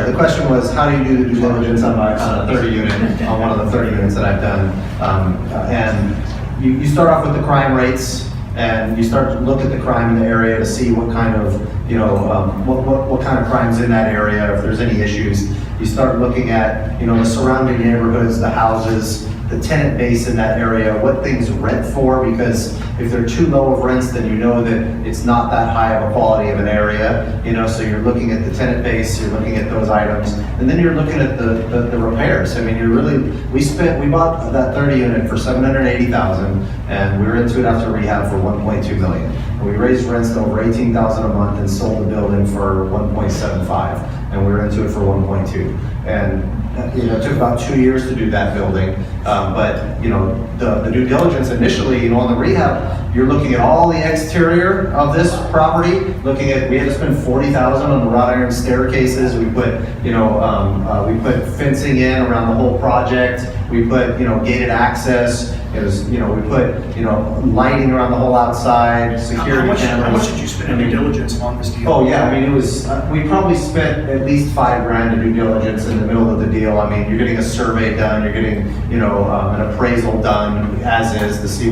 sorry. The question was, how do you do the due diligence on a 30 unit, on one of the 30 units that I've done? And you start off with the crime rates, and you start to look at the crime in the area to see what kind of, what kind of crime's in that area, if there's any issues. You start looking at, the surrounding neighborhoods, the houses, the tenant base in that area, what things rent for, because if they're too low of rents, then you know that it's not that high of a quality of an area, so you're looking at the tenant base, you're looking at those items, and then you're looking at the repairs. I mean, we bought that 30 unit for $780,000, and we were into it after rehab for $1.2 million. And we raised rents to over $18,000 a month and sold the building for $1.75, and we were into it for $1.2. And it took about 2 years to do that building, but the due diligence initially, on the rehab, you're looking at all the exterior of this property. We had to spend $40,000 on the wrought iron staircases. We put we put fencing in around the whole project. We put gated access. We put lighting around the whole outside, security cameras. How much did you spend in due diligence on this deal? Oh yeah, I mean, it was, we probably spent at least $5,000 in due diligence in the middle of the deal. I mean, you're getting a survey done, you're getting, an appraisal done as is to say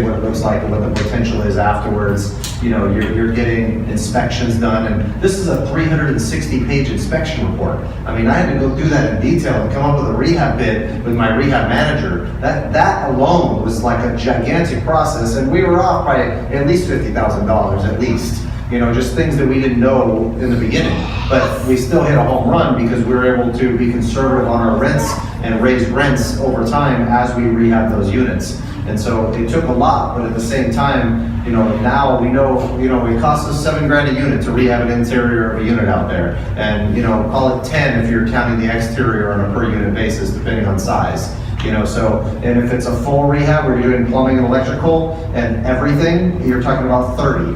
what it looks like and what the potential is afterwards. You're getting inspections done, and this is a 360-page inspection report. I mean, I had to go through that in detail and come up with a rehab bid with my rehab manager. That alone was like a gigantic process, and we were off by at least $50,000 at least. Just things that we didn't know in the beginning. But we still hit a home run because we were able to be conservative on our rents and raise rents over time as we rehab those units. And so it took a lot, but at the same time, now we know, it costs us $7,000 a unit to rehab an interior of a unit out there. And, call it 10 if you're counting the exterior on a per unit basis, depending on size. And if it's a full rehab where you're doing plumbing and electrical and everything, you're talking about 30.